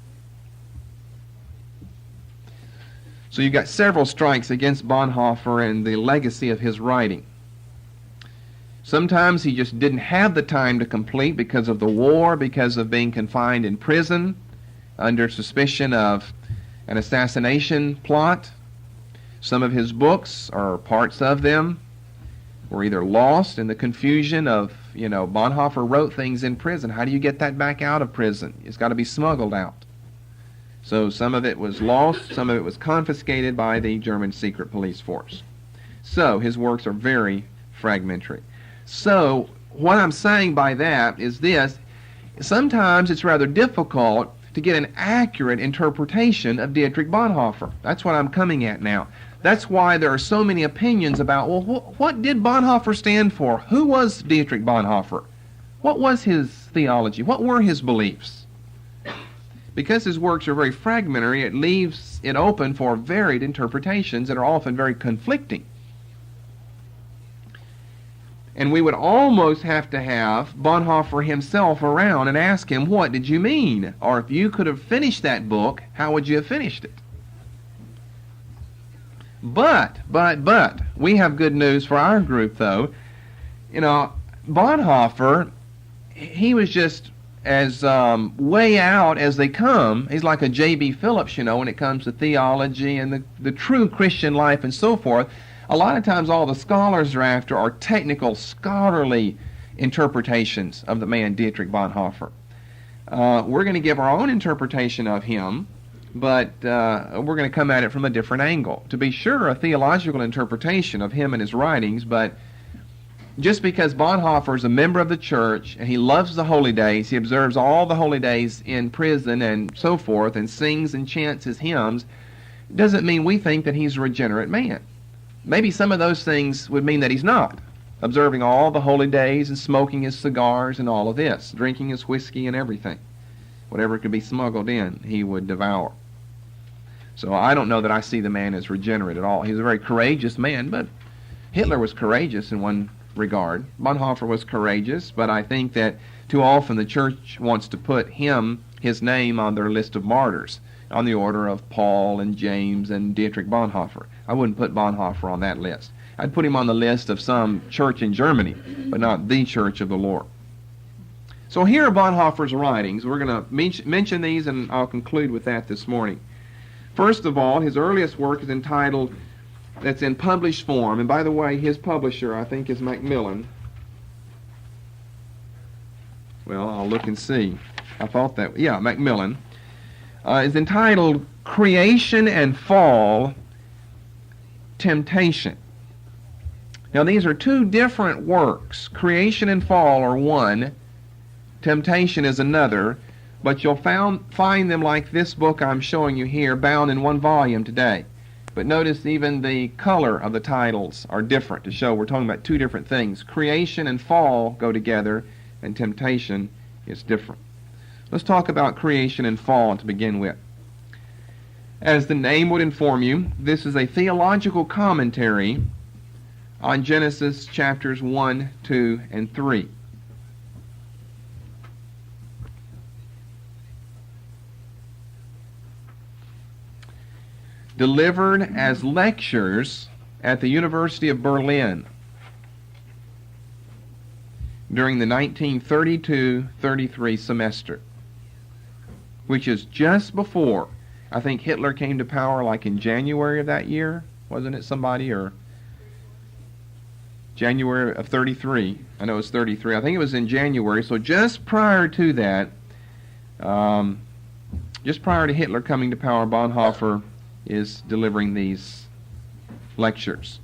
Speaker 1: So you've got several strikes against Bonhoeffer and the legacy of his writing. Sometimes he just didn't have the time to complete because of the war, because of being confined in prison under suspicion of an assassination plot. Some of his books, or parts of them, were either lost in the confusion of, Bonhoeffer wrote things in prison. How do you get that back out of prison? It's got to be smuggled out. So some of it was lost, some of it was confiscated by the German secret police force. So his works are very fragmentary. So what I'm saying by that is this: sometimes it's rather difficult to get an accurate interpretation of Dietrich Bonhoeffer. That's what I'm coming at now. That's why there are so many opinions about, well, what did Bonhoeffer stand for? Who was Dietrich Bonhoeffer? What was his theology? What were his beliefs? Because his works are very fragmentary, it leaves it open for varied interpretations that are often very conflicting. And we would almost have to have Bonhoeffer himself around and ask him, what did you mean? Or if you could have finished that book, how would you have finished it? But, we have good news for our group, though. You know, Bonhoeffer, he was just as way out as they come. He's like a J.B. Phillips, you know, when it comes to theology and the true Christian life and so forth. A lot of times all the scholars are after are technical, scholarly interpretations of the man Dietrich Bonhoeffer. We're going to give our own interpretation of him, but we're going to come at it from a different angle. To be sure, a theological interpretation of him and his writings, but just because Bonhoeffer is a member of the church and he loves the holy days, he observes all the holy days in prison and so forth, and sings and chants his hymns, doesn't mean we think that he's a regenerate man. Maybe some of those things would mean that he's not, observing all the holy days and smoking his cigars and all of this, drinking his whiskey and everything. Whatever could be smuggled in, he would devour. So I don't know that I see the man as regenerate at all. He's a very courageous man, but Hitler was courageous in one regard. Bonhoeffer was courageous, but I think that too often the church wants to put his name on their list of martyrs, on the order of Paul and James and Dietrich Bonhoeffer. I wouldn't put Bonhoeffer on that list. I'd put him on the list of some church in Germany, but not the Church of the Lord. So here are Bonhoeffer's writings. We're going to mention these, and I'll conclude with that this morning. First of all, his earliest work is entitled, that's in published form, and by the way, his publisher, I think, is Macmillan. Well, I'll look and see. I thought that, yeah, Macmillan. Is entitled Creation and Fall, Temptation. Now these are two different works. Creation and Fall are one, Temptation is another, but you'll find them like this book I'm showing you here, bound in one volume today. But notice even the color of the titles are different to show we're talking about two different things. Creation and Fall go together, and Temptation is different. Let's talk about creation and fall to begin with. As the name would inform you, this is a theological commentary on Genesis chapters 1, 2, and 3. Delivered as lectures at the University of Berlin during the 1932-33 semester, which is just before, I think Hitler came to power like in January of that year, wasn't it somebody, or January of 33, I know it was 33, I think it was in January, so just prior to that, just prior to Hitler coming to power, Bonhoeffer is delivering these lectures.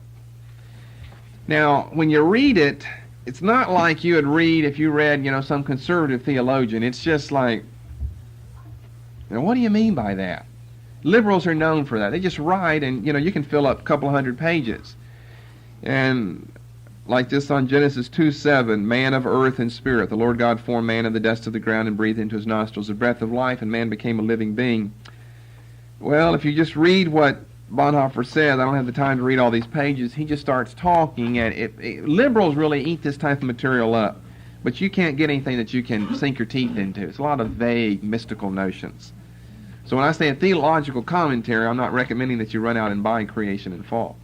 Speaker 1: Now, when you read it, it's not like you would read if you read, some conservative theologian. It's just like, what do you mean by that? Liberals are known for that. They just write and, you can fill up a couple hundred pages. And like this on Genesis 2:7, man of earth and spirit, the Lord God formed man of the dust of the ground and breathed into his nostrils the breath of life, and man became a living being. Well, if you just read what Bonhoeffer says, I don't have the time to read all these pages, he just starts talking, and liberals really eat this type of material up. But you can't get anything that you can sink your teeth into. It's a lot of vague, mystical notions. So when I say a theological commentary, I'm not recommending that you run out and buy Creation and Fall.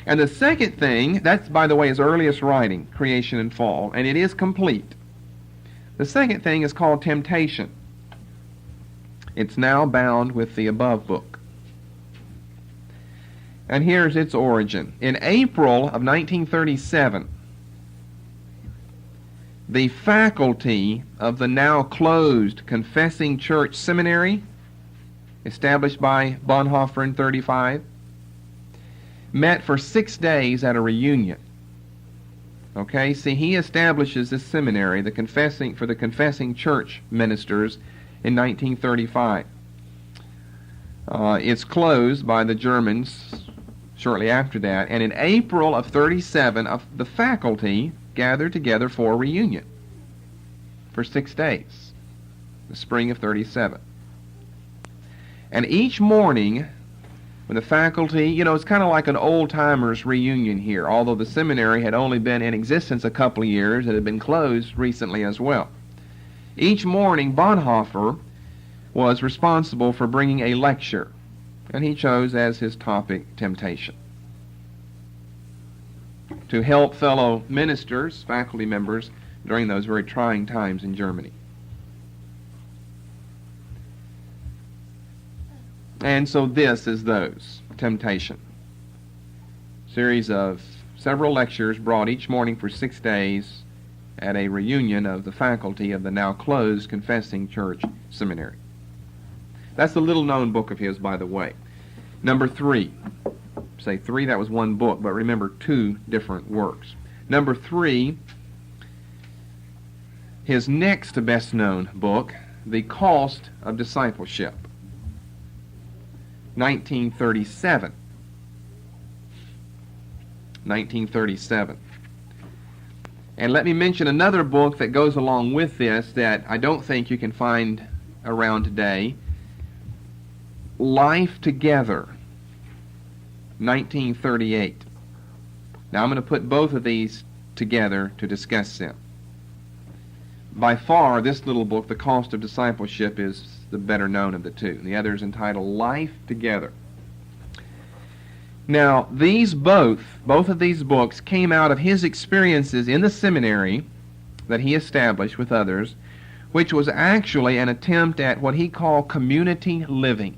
Speaker 1: And the second thing, that's, by the way, his earliest writing, Creation and Fall, and it is complete. The second thing is called Temptation. It's now bound with the above book. And here's its origin. In April of 1937, the faculty of the now closed Confessing Church Seminary, established by Bonhoeffer in 1935, met for 6 days at a reunion. Okay, see, he establishes this seminary, for the Confessing Church ministers, in 1935. It's closed by the Germans shortly after that, and in April of 1937, the faculty gathered together for a reunion for 6 days, the spring of 1937. And each morning, when the faculty, it's kind of like an old-timers reunion here, although the seminary had only been in existence a couple of years. It had been closed recently as well. Each morning, Bonhoeffer was responsible for bringing a lecture, and he chose as his topic temptation, to help fellow ministers, faculty members, during those very trying times in Germany. And so this is those, temptation. Series of several lectures brought each morning for 6 days at a reunion of the faculty of the now closed Confessing Church Seminary. That's the little-known book of his, by the way. Number 3. Say 3, that was one book, but remember 2 different works. Number 3, his next best-known book, The Cost of Discipleship, 1937. 1937. And let me mention another book that goes along with this that I don't think you can find around today. Life Together, 1938. Now I'm going to put both of these together to discuss them. By far, this little book, The Cost of Discipleship, is the better known of the two. The other is entitled Life Together. Now, both of these books came out of his experiences in the seminary that he established with others, which was actually an attempt at what he called community living.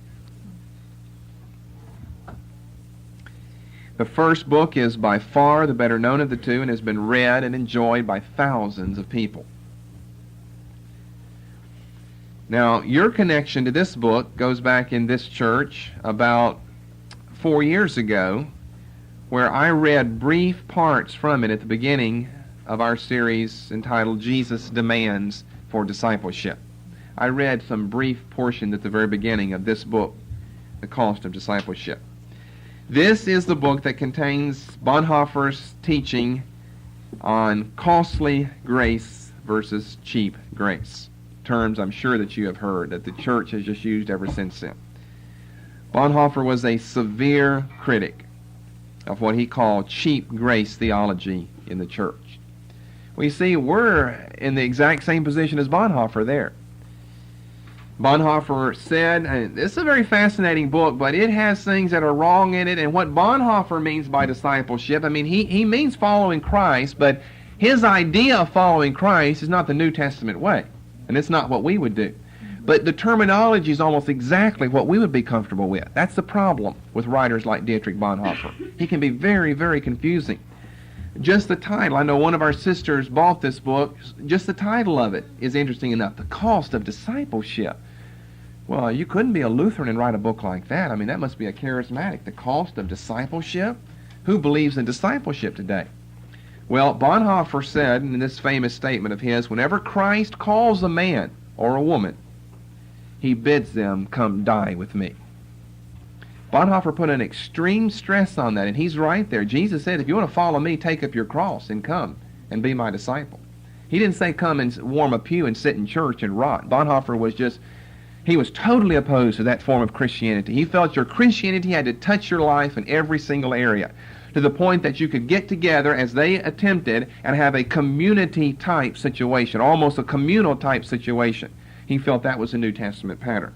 Speaker 1: The first book is by far the better known of the two and has been read and enjoyed by thousands of people. Now, your connection to this book goes back in this church about 4 years ago, where I read brief parts from it at the beginning of our series entitled Jesus Demands for Discipleship. I read some brief portion at the very beginning of this book, The Cost of Discipleship. This is the book that contains Bonhoeffer's teaching on costly grace versus cheap grace. Terms I'm sure that you have heard, that the church has just used ever since then. Bonhoeffer was a severe critic of what he called cheap grace theology in the church. We see we're in the exact same position as Bonhoeffer there. Bonhoeffer said, and this is a very fascinating book, but it has things that are wrong in it, and what Bonhoeffer means by discipleship, he means following Christ, but his idea of following Christ is not the New Testament way, and it's not what we would do. But the terminology is almost exactly what we would be comfortable with. That's the problem with writers like Dietrich Bonhoeffer. He can be very, very confusing. Just the title, I know one of our sisters bought this book, just the title of it is interesting enough, The Cost of Discipleship. Well, you couldn't be a Lutheran and write a book like that. That must be a charismatic. The Cost of Discipleship? Who believes in discipleship today? Well, Bonhoeffer said in this famous statement of his, whenever Christ calls a man or a woman, he bids them come die with me. Bonhoeffer put an extreme stress on that, and he's right there. Jesus said, if you want to follow me, take up your cross and come and be my disciple. He didn't say come and warm a pew and sit in church and rot. Bonhoeffer he was totally opposed to that form of Christianity. He felt your Christianity had to touch your life in every single area, to the point that you could get together, as they attempted, and have a community-type situation, almost a communal-type situation. He felt that was a New Testament pattern.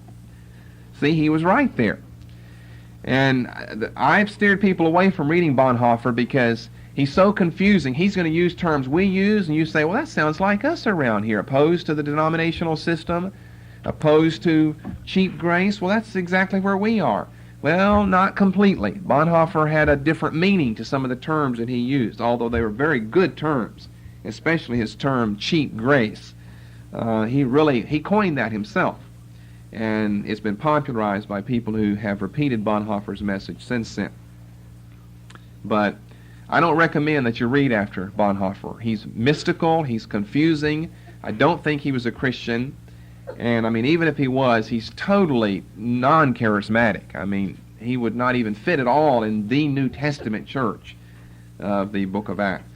Speaker 1: See, he was right there. And I've steered people away from reading Bonhoeffer because he's so confusing. He's going to use terms we use, and you say, well, that sounds like us around here, opposed to the denominational system, opposed to cheap grace. Well, that's exactly where we are. Well, not completely. Bonhoeffer had a different meaning to some of the terms that he used, although they were very good terms, especially his term cheap grace. He coined that himself, and it's been popularized by people who have repeated Bonhoeffer's message since then. But I don't recommend that you read after Bonhoeffer. He's mystical, he's confusing. I don't think he was a Christian, and even if he was, he's totally non-charismatic. He would not even fit at all in the New Testament church of the book of Acts.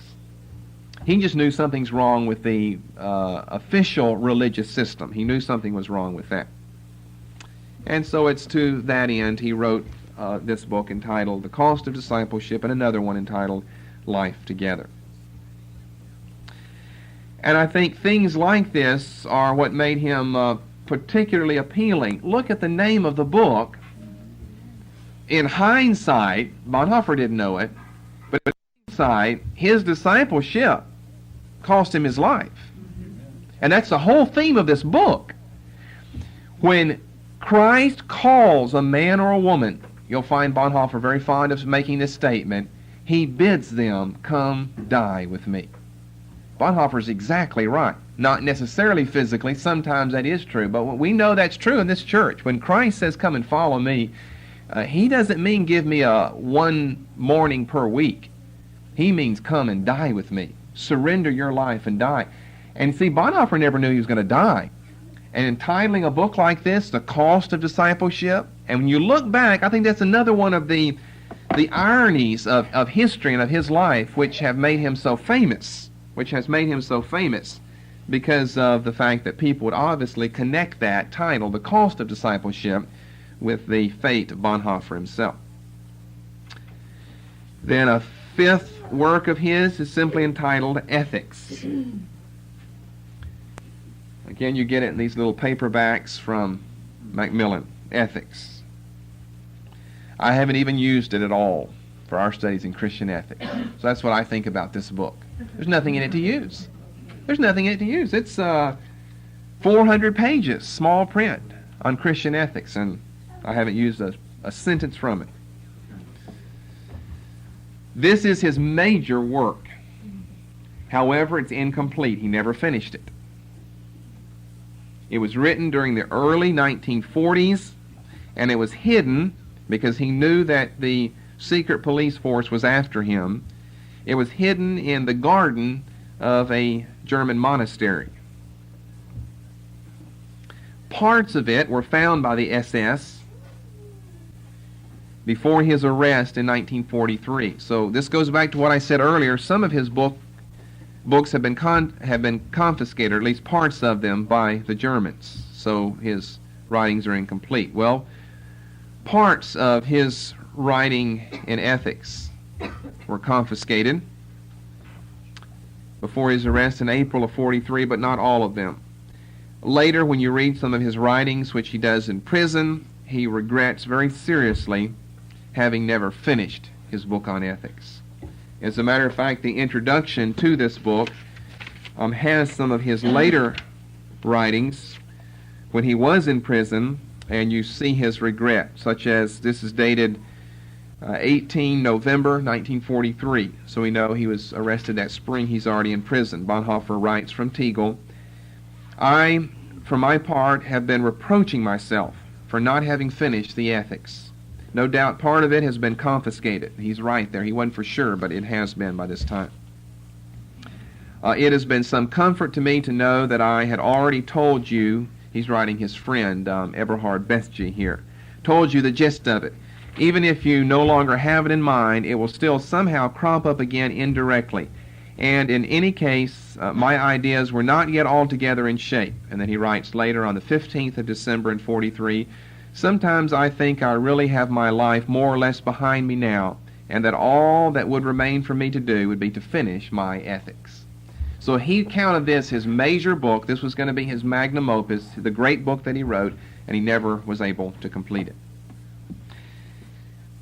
Speaker 1: He just knew something's wrong with the official religious system. He knew something was wrong with that. And so it's to that end he wrote this book entitled The Cost of Discipleship, and another one entitled Life Together. And I think things like this are what made him particularly appealing. Look at the name of the book. In hindsight, Bonhoeffer didn't know it, but in hindsight, his discipleship cost him his life. And that's the whole theme of this book. When Christ calls a man or a woman, you'll find Bonhoeffer very fond of making this statement, he bids them come die with me. Bonhoeffer's exactly right. Not necessarily physically, sometimes that is true, but we know that's true in this church. When Christ says, come and follow me, he doesn't mean give me a one morning per week. He means come and die with me. Surrender your life and die. And see, Bonhoeffer never knew he was going to die. And entitling a book like this, The Cost of Discipleship, and when you look back, I think that's another one of the ironies of history and of his life which have made him so famous, because of the fact that people would obviously connect that title, The Cost of Discipleship, with the fate of Bonhoeffer himself. Then a fifth work of his is simply entitled Ethics. Again, you get it in these little paperbacks from Macmillan, Ethics. I haven't even used it at all for our studies in Christian ethics. So that's what I think about this book. There's nothing in it to use. It's 400 pages, small print, on Christian ethics, and I haven't used a sentence from it. This is his major work. However, it's incomplete. He never finished it. It was written during the early 1940s, and it was hidden because he knew that the secret police force was after him. It was hidden in the garden of a German monastery. Parts of it were found by the SS before his arrest in 1943. So this goes back to what I said earlier. Some of his books have been confiscated, or at least parts of them, by the Germans. So his writings are incomplete. Well, parts of his writing in ethics were confiscated before his arrest in April of 43, but not all of them. Later, when you read some of his writings, which he does in prison, he regrets very seriously having never finished his book on ethics. As a matter of fact, the introduction to this book has some of his later writings when he was in prison, and you see his regret, such as this is dated 18 November 1943. So we know he was arrested that spring. He's already in prison. Bonhoeffer writes from Tegel, I, for my part, have been reproaching myself for not having finished the ethics. No doubt part of it has been confiscated. He's right there. He wasn't for sure, but it has been by this time. It has been some comfort to me to know that I had already told you, he's writing his friend Eberhard Bethge here, told you the gist of it. Even if you no longer have it in mind, it will still somehow crop up again indirectly. And in any case, my ideas were not yet altogether in shape. And then he writes later on the 15th of December in 43, sometimes I think I really have my life more or less behind me now, and that all that would remain for me to do would be to finish my ethics. So he counted this his major book. This was going to be his magnum opus, the great book that he wrote, and he never was able to complete it.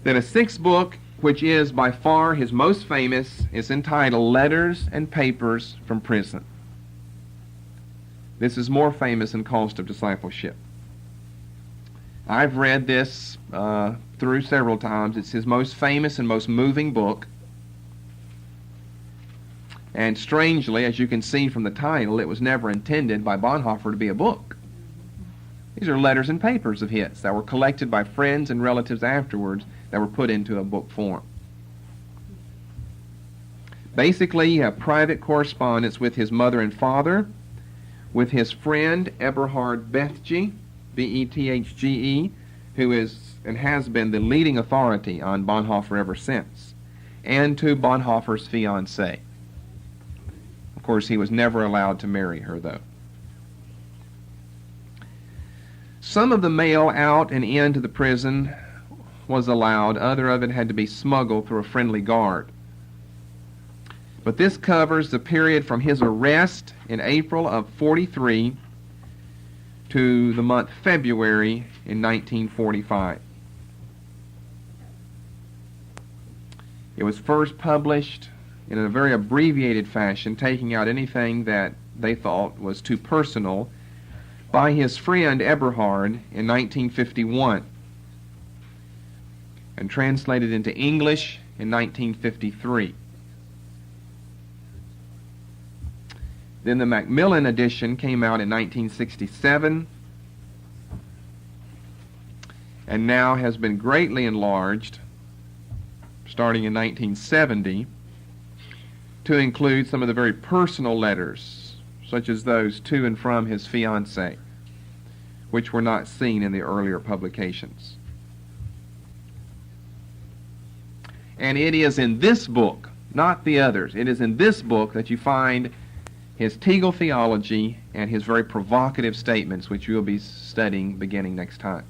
Speaker 1: Then a sixth book, which is by far his most famous, is entitled Letters and Papers from Prison. This is more famous than Cost of Discipleship. I've read this through several times. It's his most famous and most moving book. And strangely, as you can see from the title, it was never intended by Bonhoeffer to be a book. These are letters and papers of his that were collected by friends and relatives afterwards that were put into a book form. Basically, you have private correspondence with his mother and father, with his friend Eberhard Bethge, B-E-T-H-G-E, who is and has been the leading authority on Bonhoeffer ever since, and to Bonhoeffer's fiancée. course, he was never allowed to marry her, though. Some of the mail out and into the prison was allowed. Other of it had to be smuggled through a friendly guard. But this covers the period from his arrest in April of 43 to the month February in 1945. It was first published in a very abbreviated fashion, taking out anything that they thought was too personal, by his friend Eberhard in 1951, and translated into English in 1953. Then the Macmillan edition came out in 1967, and now has been greatly enlarged starting in 1970 to include some of the very personal letters, such as those to and from his fiancée, which were not seen in the earlier publications. And it is in this book, not the others, it is in this book that you find his Tegel theology and his very provocative statements, which you will be studying beginning next time.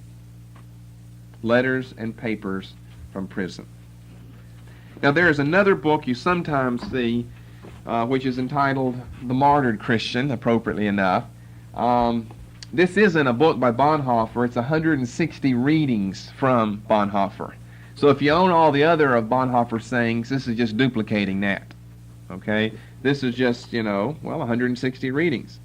Speaker 1: Letters and Papers from Prison. Now there is another book you sometimes see, which is entitled The Martyred Christian, appropriately enough. This isn't a book by Bonhoeffer, it's 160 readings from Bonhoeffer. So if you own all the other of Bonhoeffer's sayings, this is just duplicating that. Okay? This is just, 160 readings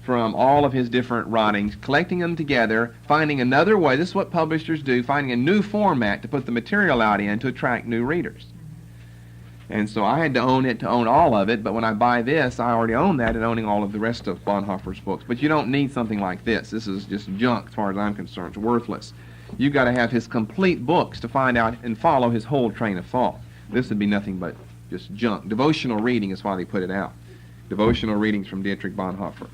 Speaker 1: from all of his different writings, collecting them together, finding another way. This is what publishers do, finding a new format to put the material out in to attract new readers. And so I had to own it to own all of it, but when I buy this, I already own that and owning all of the rest of Bonhoeffer's books. But you don't need something like this. This is just junk as far as I'm concerned. It's worthless. You've got to have his complete books to find out and follow his whole train of thought. This would be nothing but just junk. Devotional reading is why they put it out. Devotional readings from Dietrich Bonhoeffer.